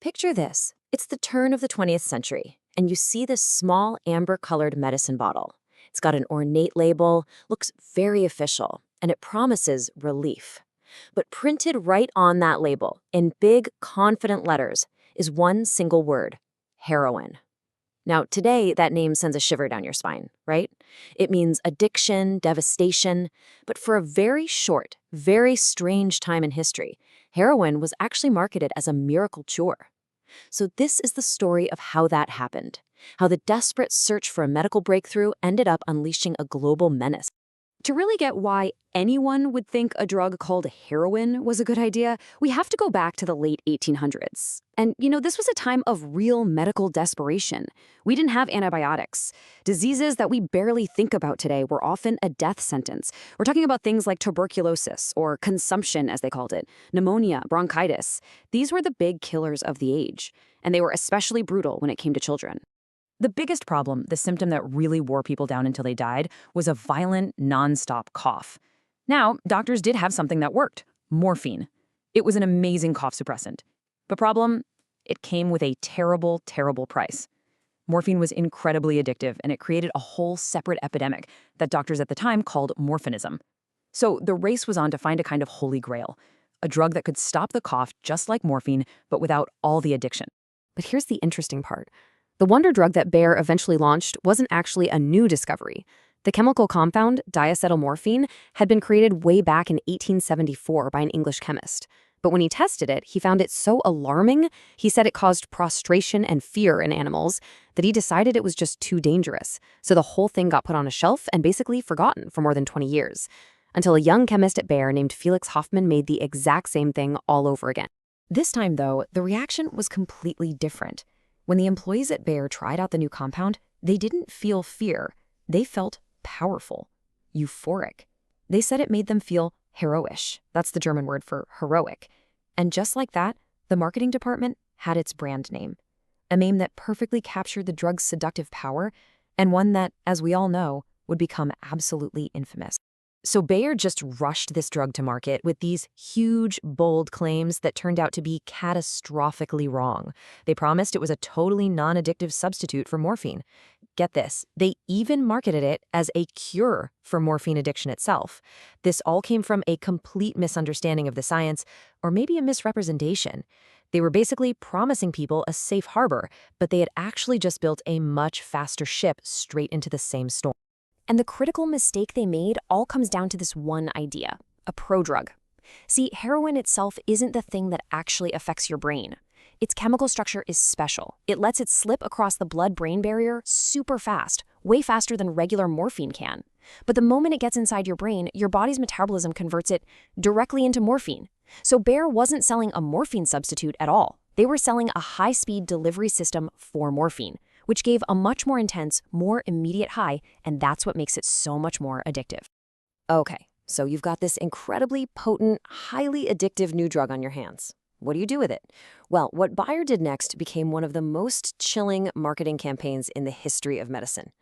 Picture this. It's the turn of the 20th century, and you see this small amber-colored medicine bottle. It's got an ornate label, looks very official, and it promises relief. But printed right on that label, in big, confident letters, is one single word: heroin. Now, today, that name sends a shiver down your spine, right? It means addiction, devastation, but for a very short, very strange time in history, heroin was actually marketed as a miracle cure. So this is the story of how that happened, how the desperate search for a medical breakthrough ended up unleashing a global menace. To really get why anyone would think a drug called heroin was a good idea, we have to go back to the late 1800s. And, this was a time of real medical desperation. We didn't have antibiotics. Diseases that we barely think about today were often a death sentence. We're talking about things like tuberculosis, or consumption, as they called it, pneumonia, bronchitis. These were the big killers of the age, and they were especially brutal when it came to children. The biggest problem, the symptom that really wore people down until they died, was a violent, nonstop cough. Now, doctors did have something that worked: morphine. It was an amazing cough suppressant. But problem? It came with a terrible, terrible price. Morphine was incredibly addictive, and it created a whole separate epidemic that doctors at the time called morphinism. So the race was on to find a kind of holy grail, a drug that could stop the cough just like morphine, but without all the addiction. But here's the interesting part. The wonder drug that Bayer eventually launched wasn't actually a new discovery. The chemical compound, diacetylmorphine, had been created way back in 1874 by an English chemist. But when he tested it, he found it so alarming, he said it caused prostration and fear in animals, that he decided it was just too dangerous. So the whole thing got put on a shelf and basically forgotten for more than 20 years. Until a young chemist at Bayer named Felix Hoffmann made the exact same thing all over again. This time, though, the reaction was completely different. When the employees at Bayer tried out the new compound, they didn't feel fear. They felt powerful, euphoric. They said it made them feel heroish. That's the German word for heroic. And just like that, the marketing department had its brand name, a name that perfectly captured the drug's seductive power, and one that, as we all know, would become absolutely infamous. So Bayer just rushed this drug to market with these huge, bold claims that turned out to be catastrophically wrong. They promised it was a totally non-addictive substitute for morphine. Get this, they even marketed it as a cure for morphine addiction itself. This all came from a complete misunderstanding of the science, or maybe a misrepresentation. They were basically promising people a safe harbor, but they had actually just built a much faster ship straight into the same storm. And the critical mistake they made all comes down to this one idea: a prodrug. See, heroin itself isn't the thing that actually affects your brain. Its chemical structure is special. It lets it slip across the blood-brain barrier super fast, way faster than regular morphine can. But the moment it gets inside your brain, your body's metabolism converts it directly into morphine. So Bayer wasn't selling a morphine substitute at all. They were selling a high-speed delivery system for morphine, which gave a much more intense, more immediate high, and that's what makes it so much more addictive. Okay, so you've got this incredibly potent, highly addictive new drug on your hands. What do you do with it? Well, what Bayer did next became one of the most chilling marketing campaigns in the history of medicine.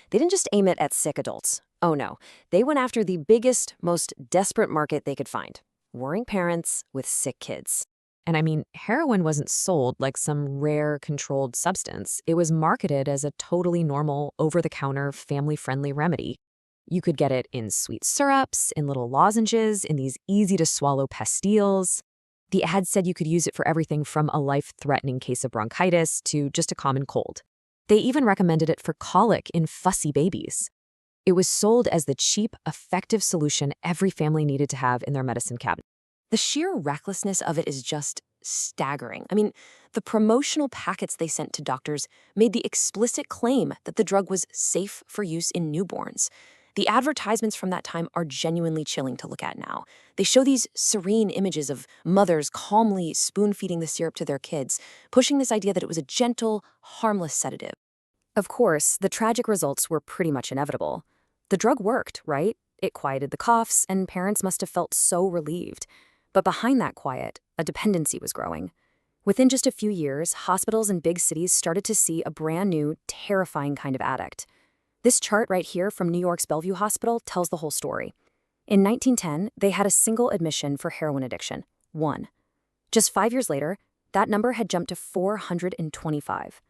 They didn't just aim it at sick adults. Oh no, they went after the biggest, most desperate market they could find: worrying parents with sick kids. And I mean, heroin wasn't sold like some rare, controlled substance. It was marketed as a totally normal, over-the-counter, family-friendly remedy. You could get it in sweet syrups, in little lozenges, in these easy-to-swallow pastilles. The ad said you could use it for everything from a life-threatening case of bronchitis to just a common cold. They even recommended it for colic in fussy babies. It was sold as the cheap, effective solution every family needed to have in their medicine cabinet. The sheer recklessness of it is just staggering. I mean, the promotional packets they sent to doctors made the explicit claim that the drug was safe for use in newborns. The advertisements from that time are genuinely chilling to look at now. They show these serene images of mothers calmly spoon-feeding the syrup to their kids, pushing this idea that it was a gentle, harmless sedative. Of course, the tragic results were pretty much inevitable. The drug worked, right? It quieted the coughs, and parents must have felt so relieved. But behind that quiet, a dependency was growing. Within just a few years, hospitals in big cities started to see a brand new, terrifying kind of addict. This chart right here from New York's Bellevue Hospital tells the whole story. In 1910, they had a single admission for heroin addiction, 1. Just 5 years later, That number had jumped to 425.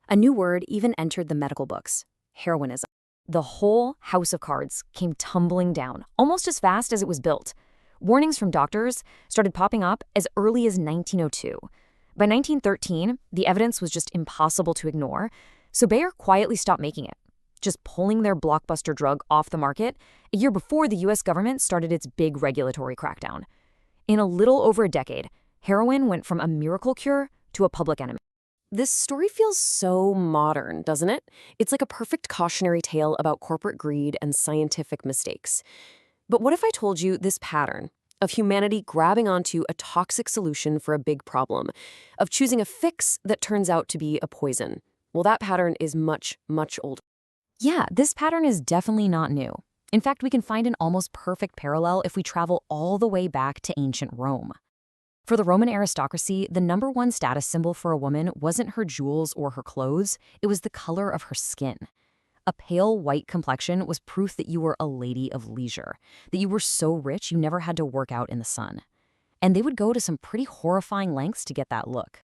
A new word even entered the medical books: heroinism. The whole house of cards came tumbling down, almost as fast as it was built. Warnings from doctors started popping up as early as 1902. By 1913, the evidence was just impossible to ignore, so Bayer quietly stopped making it, just pulling their blockbuster drug off the market a year before the US government started its big regulatory crackdown. In a little over a decade, heroin went from a miracle cure to a public enemy. This story feels so modern, doesn't it? It's like a perfect cautionary tale about corporate greed and scientific mistakes. But what if I told you this pattern of humanity grabbing onto a toxic solution for a big problem, of choosing a fix that turns out to be a poison? Well, that pattern is much, much older. Yeah, this pattern is definitely not new. In fact, we can find an almost perfect parallel if we travel all the way back to ancient Rome. For the Roman aristocracy, the number one status symbol for a woman wasn't her jewels or her clothes, it was the color of her skin. A pale white complexion was proof that you were a lady of leisure, that you were so rich you never had to work out in the sun. And they would go to some pretty horrifying lengths to get that look.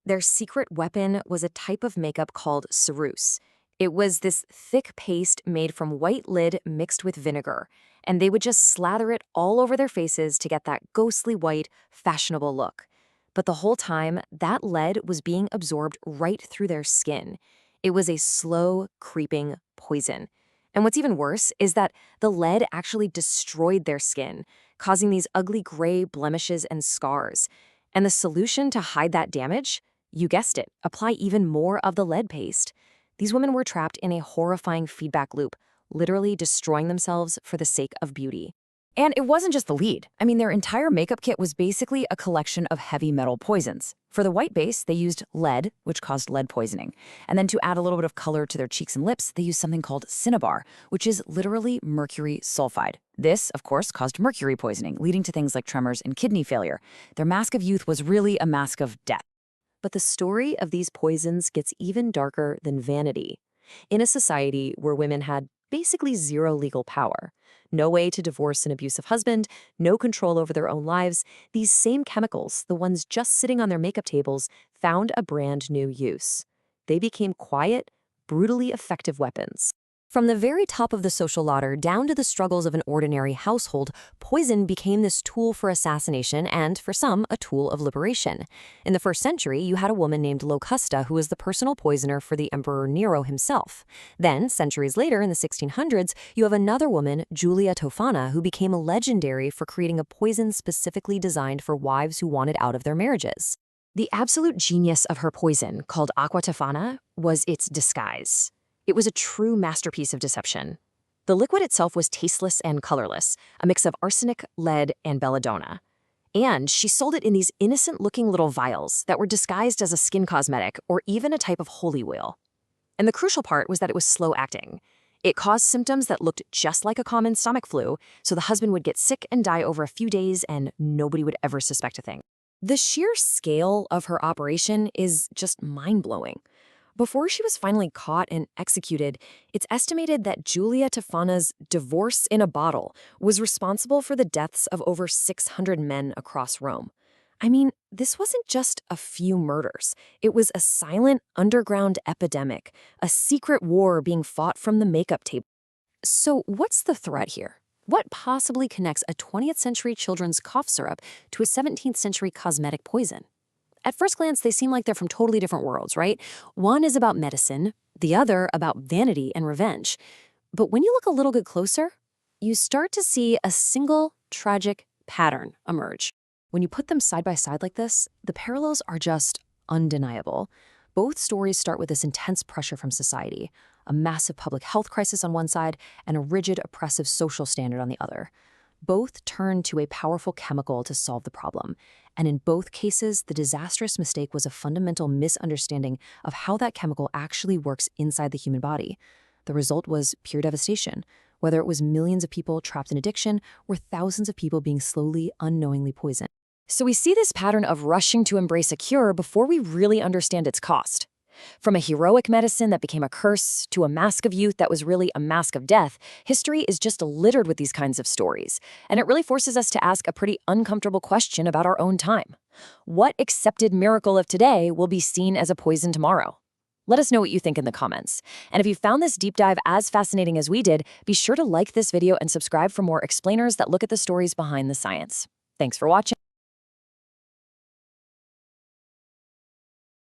Their secret weapon was a type of makeup called Ceruse. It was this thick paste made from white lid mixed with vinegar, and they would just slather it all over their faces to get that ghostly white, fashionable look. But the whole time, that lead was being absorbed right through their skin. It was a slow, creeping poison. And what's even worse is that the lead actually destroyed their skin, causing these ugly gray blemishes and scars. And the solution to hide that damage? You guessed it, apply even more of the lead paste. These women were trapped in a horrifying feedback loop, literally destroying themselves for the sake of beauty. And it wasn't just the lead. I mean, their entire makeup kit was basically a collection of heavy metal poisons. For the white base, they used lead, which caused lead poisoning. And then to add a little bit of color to their cheeks and lips, they used something called Cinnabar, which is literally mercury sulfide. This, of course, caused mercury poisoning, leading to things like tremors and kidney failure. Their mask of youth was really a mask of death. But the story of these poisons gets even darker than vanity. In a society where women had basically zero legal power, no way to divorce an abusive husband, no control over their own lives, these same chemicals, the ones just sitting on their makeup tables, found a brand new use. They became quiet, brutally effective weapons. From the very top of the social ladder down to the struggles of an ordinary household, poison became this tool for assassination and, for some, a tool of liberation. In the 1st century, you had a woman named Locusta who was the personal poisoner for the Emperor Nero himself. Then, centuries later, in the 1600s, you have another woman, Aqua Tofana, who became legendary for creating a poison specifically designed for wives who wanted out of their marriages. The absolute genius of her poison, called Aqua Tofana, was its disguise. It was a true masterpiece of deception. The liquid itself was tasteless and colorless, a mix of arsenic, lead, and belladonna. And she sold it in these innocent-looking little vials that were disguised as a skin cosmetic or even a type of holy oil. And the crucial part was that it was slow-acting. It caused symptoms that looked just like a common stomach flu, so the husband would get sick and die over a few days and nobody would ever suspect a thing. The sheer scale of her operation is just mind-blowing. Before she was finally caught and executed, it's estimated that Aqua Tofana's divorce in a bottle was responsible for the deaths of over 600 men across Rome. I mean, this wasn't just a few murders. It was a silent underground epidemic, a secret war being fought from the makeup table. So what's the threat here? What possibly connects a 20th century children's cough syrup to a 17th century cosmetic poison? At first glance, they seem like they're from totally different worlds, right? One is about medicine, the other about vanity and revenge. But when you look a little bit closer, you start to see a single tragic pattern emerge. When you put them side by side like this, the parallels are just undeniable. Both stories start with this intense pressure from society, a massive public health crisis on one side and a rigid, oppressive social standard on the other. Both turn to a powerful chemical to solve the problem. And in both cases, the disastrous mistake was a fundamental misunderstanding of how that chemical actually works inside the human body. The result was pure devastation, whether it was millions of people trapped in addiction or thousands of people being slowly, unknowingly poisoned. So we see this pattern of rushing to embrace a cure before we really understand its cost. From a heroic medicine that became a curse to a mask of youth that was really a mask of death, history is just littered with these kinds of stories. And it really forces us to ask a pretty uncomfortable question about our own time. What accepted miracle of today will be seen as a poison tomorrow? Let us know what you think in the comments. And if you found this deep dive as fascinating as we did, be sure to like this video and subscribe for more explainers that look at the stories behind the science. Thanks for watching.